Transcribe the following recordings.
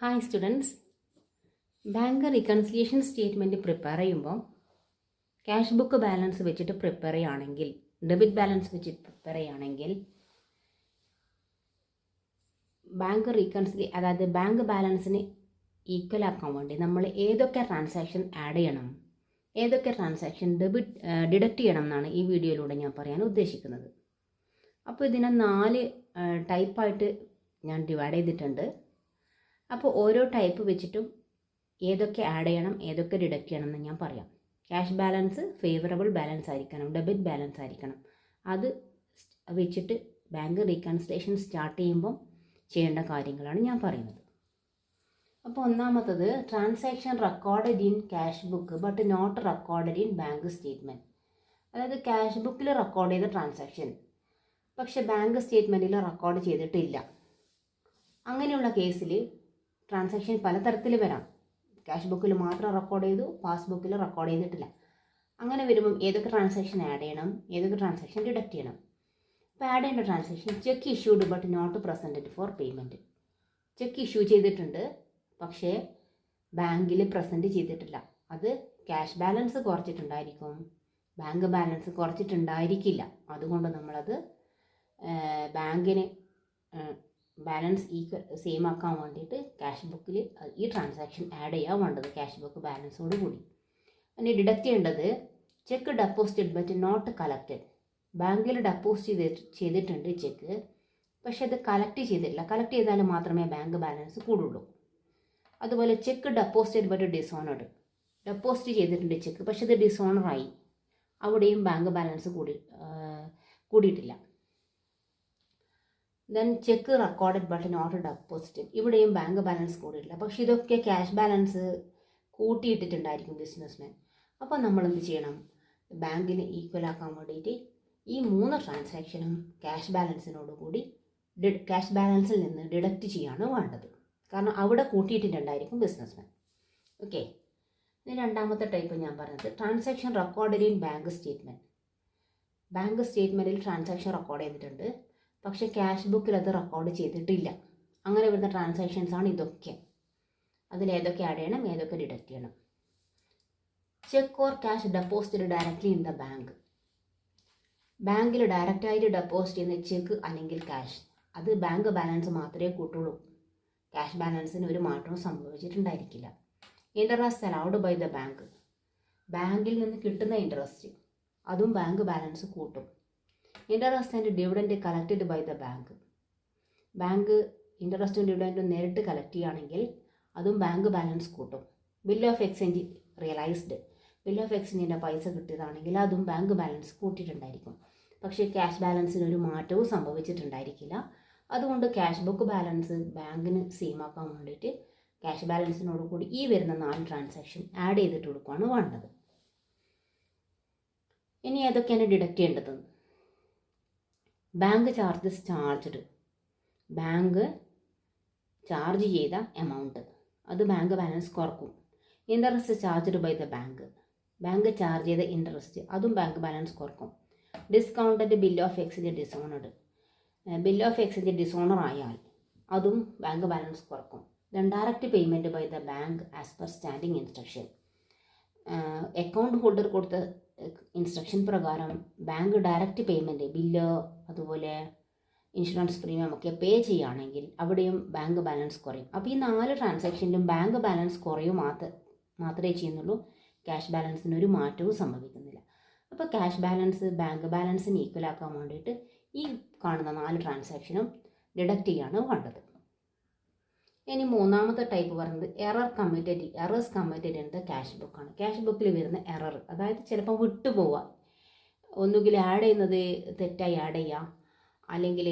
Hi students, bank reconciliation statement prepare ചെയ്യുമ്പോൾ cash book balance വെച്ചിട്ട് prepare ചെയ്യുകയാണെങ്കിൽ, debit balance വെച്ചിട്ട് പ്രിപ്പയർ ചെയ്യുകയാണെങ്കിൽ അതായത് ബാങ്ക് ബാലൻസിന് ഈക്വൽ ആക്കാൻ വേണ്ടി നമ്മൾ ഏതൊക്കെ ട്രാൻസാക്ഷൻ ആഡ് ചെയ്യണം, ഏതൊക്കെ ട്രാൻസാക്ഷൻ ഡിഡക്റ്റ് ചെയ്യണം എന്നാണ് ഈ വീഡിയോയിലൂടെ ഞാൻ പറയാൻ ഉദ്ദേശിക്കുന്നത്. അപ്പോൾ ഇതിനെ 4 ടൈപ്പായിട്ട് ഞാൻ ഡിവൈഡ് ചെയ്തിട്ടുണ്ട്. അപ്പോൾ ഓരോ ടൈപ്പ് വെച്ചിട്ടും ഏതൊക്കെ ആഡ് ചെയ്യണം, ഏതൊക്കെ ഡിഡക്റ്റ് ചെയ്യണം എന്ന് ഞാൻ പറയാം. ക്യാഷ് ബാലൻസ് ഫേവറബിൾ ബാലൻസ് ആയിരിക്കണം, ഡെബിറ്റ് ബാലൻസ് ആയിരിക്കണം. അത് വെച്ചിട്ട് ബാങ്ക് റീകൺസിലിയേഷൻ സ്റ്റാർട്ട് ചെയ്യുമ്പം ചെയ്യേണ്ട കാര്യങ്ങളാണ് ഞാൻ പറയുന്നത്. അപ്പോൾ ഒന്നാമത്തത്, transaction recorded in cash book but not recorded in bank statement. അതായത് ക്യാഷ് ബുക്കിൽ റെക്കോർഡ് ചെയ്ത ട്രാൻസാക്ഷൻ പക്ഷേ ബാങ്ക് സ്റ്റേറ്റ്മെൻറ്റിൽ റെക്കോർഡ് ചെയ്തിട്ടില്ല. അങ്ങനെയുള്ള കേസിൽ ട്രാൻസാക്ഷൻ പലതരത്തിൽ വരാം. ക്യാഷ് ബുക്കിൽ മാത്രം റെക്കോർഡ് ചെയ്തു, പാസ്ബുക്കിൽ റെക്കോർഡ് ചെയ്തിട്ടില്ല. അങ്ങനെ വരുമ്പം ഏതൊക്കെ ട്രാൻസാക്ഷൻ ആഡ് ചെയ്യണം, ഏതൊക്കെ ട്രാൻസാക്ഷൻ ഡിഡക്റ്റ് ചെയ്യണം. അപ്പോൾ ആഡ് ചെയ്യേണ്ട transaction, cheque issued but not presented for payment. Cheque issue ചെയ്തിട്ടുണ്ട് പക്ഷേ ബാങ്കിൽ പ്രസൻറ്റ് ചെയ്തിട്ടില്ല. അത് ക്യാഷ് ബാലൻസ് കുറച്ചിട്ടുണ്ടായിരിക്കും, ബാങ്ക് ബാലൻസ് കുറച്ചിട്ടുണ്ടായിരിക്കില്ല. അതുകൊണ്ട് നമ്മളത് ബാങ്കിന് ബാലൻസ് സെയിം ആക്കാൻ വേണ്ടിയിട്ട് ക്യാഷ് ബുക്കിൽ ഈ ട്രാൻസാക്ഷൻ ആഡ് ചെയ്യാൻ വേണ്ടത് ക്യാഷ് ബുക്ക് ബാലൻസോട് കൂടി. അതിന് ഡിഡക്റ്റ് ചെയ്യേണ്ടത്, cheque deposited but not collected. ബാങ്കിൽ ഡെപ്പോസിറ്റ് ചെയ്തിട്ടുണ്ട് ചെക്ക്, പക്ഷെ അത് കളക്ട് ചെയ്തിട്ടില്ല. കളക്ട് ചെയ്താൽ മാത്രമേ ബാങ്ക് ബാലൻസ് കൂടുള്ളൂ. അതുപോലെ cheque deposited but dishonoured. Deposit ചെയ്തിട്ടുണ്ട് ചെക്ക്, പക്ഷെ അത് ഡിസോണറായി, അവിടെയും ബാങ്ക് ബാലൻസ് കൂടിയിട്ടില്ല. Then cheque recorded but not deposited. ഇവിടെയും ബാങ്ക് ബാലൻസ് കൂടിയിട്ടില്ല, പക്ഷേ ഇതൊക്കെ ക്യാഷ് ബാലൻസ് കൂട്ടിയിട്ടിട്ടുണ്ടായിരിക്കും ബിസിനസ്മാൻ. അപ്പോൾ നമ്മൾ എന്ത് ചെയ്യണം, ബാങ്കിന് ഈക്വൽ ആക്കാൻ വേണ്ടിയിട്ട് ഈ 3 ട്രാൻസാക്ഷനും ക്യാഷ് ബാലൻസിനോടുകൂടി ക്യാഷ് ബാലൻസിൽ നിന്ന് ഡിഡക്റ്റ് ചെയ്യാണ് വേണ്ടത്. കാരണം അവിടെ കൂട്ടിയിട്ടിട്ടുണ്ടായിരിക്കും ബിസിനസ്മാൻ. ഓക്കെ. ഇനി രണ്ടാമത്തെ ടൈപ്പ് ഞാൻ പറഞ്ഞത്, transaction recorded in bank statement. Bank സ്റ്റേറ്റ്മെൻറ്റിൽ ട്രാൻസാക്ഷൻ റെക്കോർഡ് ചെയ്തിട്ടുണ്ട്, പക്ഷേ ക്യാഷ് ബുക്കിൽ അത് റെക്കോർഡ് ചെയ്തിട്ടില്ല. അങ്ങനെ വരുന്ന ട്രാൻസാക്ഷൻസ് ആണ് ഇതൊക്കെ. അതിലേതൊക്കെ ആഡ് ചെയ്യണം, ഏതൊക്കെ ഡിഡക്റ്റ് ചെയ്യണം. Check or cash deposited directly in the bank. ബാങ്കിൽ ഡയറക്റ്റായിട്ട് ഡെപ്പോസിറ്റ് ചെയ്യുന്ന ചെക്ക് അല്ലെങ്കിൽ ക്യാഷ്, അത് ബാങ്ക് ബാലൻസ് മാത്രമേ കൂട്ടുള്ളൂ. ക്യാഷ് ബാലൻസിന് ഒരു മാറ്റവും സംഭവിച്ചിട്ടുണ്ടായിരിക്കില്ല. Interest allowed by the bank. ബാങ്കിൽ നിന്ന് കിട്ടുന്ന ഇൻട്രസ്റ്റ് അതും ബാങ്ക് ബാലൻസ് കൂട്ടും. Interest and dividend collected by the bank. Bank ഇൻട്രസ്റ്റും ഡിവിഡൻറ്റും നേരിട്ട് കളക്ട് ചെയ്യുകയാണെങ്കിൽ അതും ബാങ്ക് ബാലൻസ് കൂട്ടും. Bill of exchange realised. Bill of എക്സ്ചേഞ്ചിൻ്റെ പൈസ കിട്ടിയതാണെങ്കിൽ അതും ബാങ്ക് ബാലൻസ് കൂട്ടിയിട്ടുണ്ടായിരിക്കും. പക്ഷേ ക്യാഷ് ബാലൻസിന് ഒരു മാറ്റവും സംഭവിച്ചിട്ടുണ്ടായിരിക്കില്ല. അതുകൊണ്ട് ക്യാഷ് ബുക്ക് ബാലൻസ് ബാങ്കിന് സെയിം ആക്കാൻ വേണ്ടിയിട്ട് ക്യാഷ് ബാലൻസിനോട് കൂടി ഈ വരുന്ന 4 ട്രാൻസാക്ഷൻ ആഡ് ചെയ്തിട്ട് കൊടുക്കുകയാണ് വേണ്ടത്. ഇനി ഏതൊക്കെയാണ് ഡിഡക്റ്റ് ചെയ്യേണ്ടത്? Bank charges charged. Bank charge ചെയ്ത എമൗണ്ട് അത് ബാങ്ക് ബാലൻസ് കുറക്കും. Interest charged by the bank. Bank charge ചെയ്ത ഇൻട്രസ്റ്റ് അതും ബാങ്ക് ബാലൻസ് കുറക്കും. Discounted bill of exchange dishonoured. Bill of exchange dishonour ആയാൽ അതും ബാങ്ക് ബാലൻസ് കുറക്കും. Then direct payment by the bank as per standing instruction. Account holder കൊടുത്ത instruction പ്രകാരം bank direct payment, bill അതുപോലെ insurance premium ഒക്കെ pay ചെയ്യുകയാണെങ്കിൽ അവിടെയും bank balance കുറയും. അപ്പോൾ ഈ 4 ട്രാൻസാക്ഷനിലും ബാങ്ക് ബാലൻസ് കുറയും മാത്രമേ ചെയ്യുന്നുള്ളൂ. ക്യാഷ് ബാലൻസിന് ഒരു മാറ്റവും സംഭവിക്കുന്നില്ല. അപ്പോൾ ക്യാഷ് ബാലൻസ് ബാങ്ക് ബാലൻസിന് ഈക്വൽ ആക്കാൻ വേണ്ടിയിട്ട് ഈ കാണുന്ന 4 ട്രാൻസാക്ഷനും ഡിഡക്റ്റ് ചെയ്യാണ് വേണ്ടത്. ഇനി മൂന്നാമത്തെ ടൈപ്പ് പറയുന്നത് errors committed in the cash ബുക്കാണ്. ക്യാഷ് ബുക്കിൽ വരുന്ന എറർ, അതായത് ചിലപ്പോൾ വിട്ടുപോവുക, ഒന്നുകിൽ ആഡ് ചെയ്യുന്നത് തെറ്റായി ആഡ് ചെയ്യാം, അല്ലെങ്കിൽ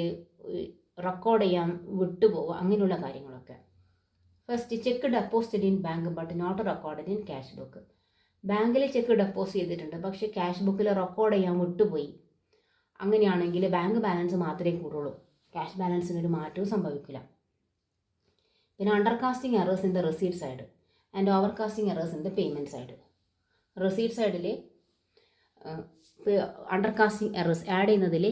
റെക്കോർഡ് ചെയ്യാൻ വിട്ടുപോവുക, അങ്ങനെയുള്ള കാര്യങ്ങളൊക്കെ. First, cheque deposited in bank but not recorded in cash book. ബാങ്കിൽ ചെക്ക് ഡെപ്പോസിറ്റ് ചെയ്തിട്ടുണ്ട്, പക്ഷേ ക്യാഷ് ബുക്കിൽ റെക്കോർഡ് ചെയ്യാൻ വിട്ടുപോയി. അങ്ങനെയാണെങ്കിൽ ബാങ്ക് ബാലൻസ് മാത്രമേ കൂടുള്ളൂ, ക്യാഷ് ബാലൻസിനൊരു മാറ്റവും സംഭവിക്കില്ല. പിന്നെ undercasting errors in the receipt side and overcasting errors in the payment side. Receipt സൈഡിൽ അണ്ടർകാസ്റ്റിംഗ് എറേഴ്സ് ആഡ് ചെയ്യുന്നതിൽ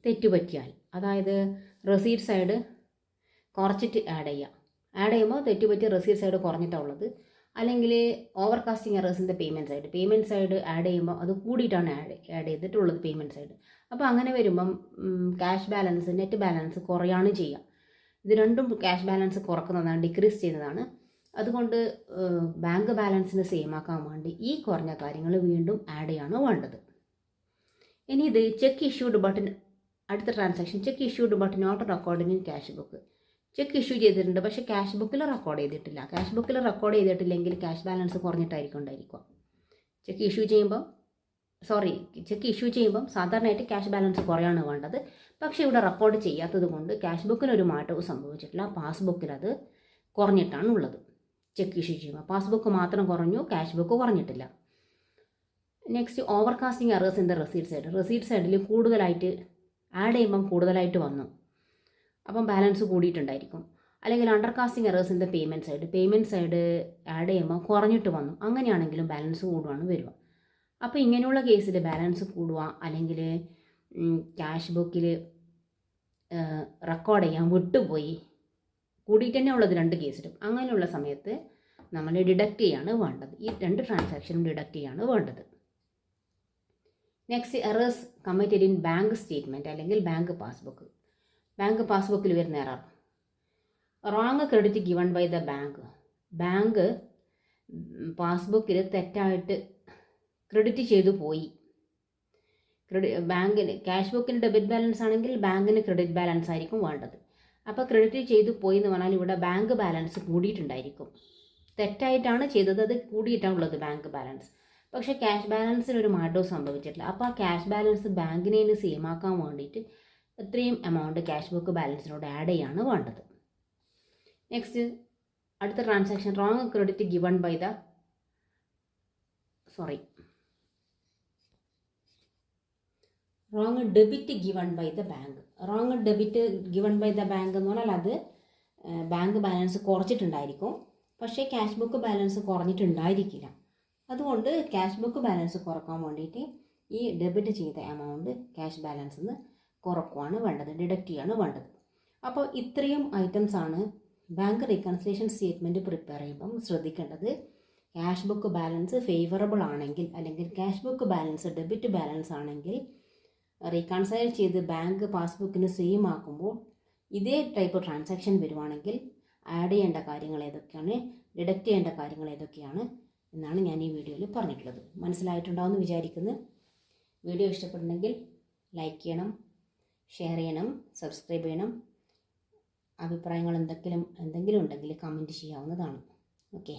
തെറ്റുപറ്റിയാൽ, അതായത് റെസീപ്റ്റ് സൈഡ് കുറച്ചിട്ട് ആഡ് ചെയ്യുക, ആഡ് ചെയ്യുമ്പോൾ തെറ്റുപറ്റി റെസീറ്റ് സൈഡ് കുറഞ്ഞിട്ടാണ് ഉള്ളത്. അല്ലെങ്കിൽ ഓവർകാസ്റ്റിംഗ് എറേഴ്സിൻ്റെ പേയ്മെൻറ്റ് സൈഡ് ആഡ് ചെയ്യുമ്പോൾ അത് കൂടിയിട്ടാണ് ആഡ് ചെയ്തിട്ടുള്ളത് പേയ്മെൻറ്റ് സൈഡ്. അപ്പോൾ അങ്ങനെ വരുമ്പം ക്യാഷ് ബാലൻസ് നെറ്റ് ബാലൻസ് കുറയാണ് ചെയ്യുക. ഇത് രണ്ടും ക്യാഷ് ബാലൻസ് കുറക്കുന്നതാണ്, ഡിക്രീസ് ചെയ്യുന്നതാണ്. അതുകൊണ്ട് ബാങ്ക് ബാലൻസിന് സെയിം ആക്കാൻ വേണ്ടി ഈ കുറഞ്ഞ കാര്യങ്ങൾ വീണ്ടും ആഡ് ചെയ്യാണ് വേണ്ടത്. ഇനി ഇത് ചെക്ക് ഇഷ്യൂഡ് ബട്ട് അടുത്ത transaction cheque issued but not recording in cash book. Cheque issue ചെയ്തിട്ടുണ്ട്, പക്ഷേ ക്യാഷ് ബുക്കിൽ റെക്കോർഡ് ചെയ്തിട്ടില്ല. ക്യാഷ് ബുക്കിൽ റെക്കോർഡ് ചെയ്തിട്ടില്ലെങ്കിൽ ക്യാഷ് ബാലൻസ് കുറഞ്ഞിട്ടായിരിക്കും. ചെക്ക് ഇഷ്യൂ ചെയ്യുമ്പം സാധാരണയായിട്ട് ക്യാഷ് ബാലൻസ് കുറയാണ് വേണ്ടത്. പക്ഷേ ഇവിടെ റെക്കോർഡ് ചെയ്യാത്തത് കൊണ്ട് ക്യാഷ് ബുക്കിനൊരു മാറ്റവും സംഭവിച്ചിട്ടില്ല. പാസ്ബുക്കിൽ അത് കുറഞ്ഞിട്ടാണ് ഉള്ളത്. ചെക്ക് ഇഷ്യൂ ചെയ്യുമ്പോൾ പാസ്ബുക്ക് മാത്രം കുറഞ്ഞു, ക്യാഷ് ബുക്ക് കുറഞ്ഞിട്ടില്ല. Next overcasting errors in the receipt സൈഡിൽ കൂടുതലായിട്ട് ആഡ് ചെയ്യുമ്പം കൂടുതലായിട്ട് വന്നു, അപ്പം ബാലൻസ് കൂടിയിട്ടുണ്ടായിരിക്കും. അല്ലെങ്കിൽ undercasting errors in the payment side add ചെയ്യുമ്പോൾ കുറഞ്ഞിട്ട് വന്നു, അങ്ങനെയാണെങ്കിലും ബാലൻസ് കൂടുകയാണ് വരിക. അപ്പോൾ ഇങ്ങനെയുള്ള കേസിൽ ബാലൻസ് കൂടുക അല്ലെങ്കിൽ ക്യാഷ് ബുക്കിൽ റെക്കോർഡ് ചെയ്യാൻ വിട്ടുപോയി, കൂടിയിട്ട് തന്നെ ഉള്ളത് 2 കേസിലും. അങ്ങനെയുള്ള സമയത്ത് നമ്മൾ ഡിഡക്റ്റ് ചെയ്യാണ് വേണ്ടത്. ഈ 2 ട്രാൻസാക്ഷനും ഡിഡക്റ്റ് ചെയ്യാണ് വേണ്ടത്. Next errors committed in bank statement അല്ലെങ്കിൽ ബാങ്ക് പാസ്ബുക്കിൽ വരുന്ന error. Wrong credit given by the bank പാസ്ബുക്കിൽ തെറ്റായിട്ട് ക്രെഡിറ്റ് ചെയ്തു പോയി. ബാങ്കിന് ക്യാഷ് ബുക്കിന് ഡെബിറ്റ് ബാലൻസ് ആണെങ്കിൽ ബാങ്കിന് ക്രെഡിറ്റ് ബാലൻസ് ആയിരിക്കും വേണ്ടത്. അപ്പോൾ ക്രെഡിറ്റ് ചെയ്തു പോയി എന്ന് പറഞ്ഞാൽ ഇവിടെ ബാങ്ക് ബാലൻസ് കൂടിയിട്ടുണ്ടായിരിക്കും. തെറ്റായിട്ടാണ് ചെയ്തത്, അത് കൂടിയിട്ടാണുള്ളത് ബാങ്ക് ബാലൻസ്. പക്ഷേ ക്യാഷ് ബാലൻസിന് ഒരു മാറ്റവും സംഭവിച്ചിട്ടില്ല. അപ്പോൾ ആ ക്യാഷ് ബാലൻസ് ബാങ്കിനെ സെയിം ആക്കാൻ വേണ്ടിയിട്ട് ഇത്രയും എമൗണ്ട് ക്യാഷ് ബുക്ക് ബാലൻസിനോട് ആഡ് ചെയ്യാണ് വേണ്ടത്. നെക്സ്റ്റ് അടുത്ത transaction wrong debit given by the bank എന്ന് പറഞ്ഞാൽ അത് ബാങ്ക് ബാലൻസ് കുറച്ചിട്ടുണ്ടായിരിക്കും, പക്ഷേ ക്യാഷ് ബുക്ക് ബാലൻസ് കുറഞ്ഞിട്ടുണ്ടായിരിക്കില്ല. അതുകൊണ്ട് ക്യാഷ് ബുക്ക് ബാലൻസ് കുറക്കാൻ വേണ്ടിയിട്ട് ഈ ഡെബിറ്റ് ചെയ്ത എമൗണ്ട് ക്യാഷ് ബാലൻസിൽ നിന്ന് കുറക്കുകയാണ് വേണ്ടത്, ഡിഡക്റ്റ് ചെയ്യാണ് വേണ്ടത്. അപ്പോൾ ഇത്രയും ഐറ്റംസാണ് ബാങ്ക് റീകൺസിലേഷൻ സ്റ്റേറ്റ്മെൻറ്റ് പ്രിപ്പയർ ചെയ്യുമ്പം ശ്രദ്ധിക്കേണ്ടത്. ക്യാഷ് ബുക്ക് ബാലൻസ് ഫേവറബിൾ ആണെങ്കിൽ അല്ലെങ്കിൽ cash book balance debit balance ആണെങ്കിൽ റീകൺസൈൽ ചെയ്ത് ബാങ്ക് പാസ്ബുക്കിന് സെയിം ആക്കുമ്പോൾ ഇതേ ടൈപ്പ് ട്രാൻസാക്ഷൻ വരുവാണെങ്കിൽ ആഡ് ചെയ്യേണ്ട കാര്യങ്ങൾ ഏതൊക്കെയാണ്, ഡിഡക്റ്റ് ചെയ്യേണ്ട കാര്യങ്ങൾ ഏതൊക്കെയാണ് എന്നാണ് ഞാൻ ഈ വീഡിയോയിൽ പറഞ്ഞിട്ടുള്ളത്. മനസ്സിലായിട്ടുണ്ടാവുമെന്ന് വിചാരിക്കുന്നു. വീഡിയോ ഇഷ്ടപ്പെടുന്നെങ്കിൽ ലൈക്ക് ചെയ്യണം, ഷെയർ ചെയ്യണം, സബ്സ്ക്രൈബ് ചെയ്യണം. അഭിപ്രായങ്ങൾ എന്തെങ്കിലും ഉണ്ടെങ്കിൽ കമൻറ്റ് ചെയ്യാവുന്നതാണ്. ഓക്കെ.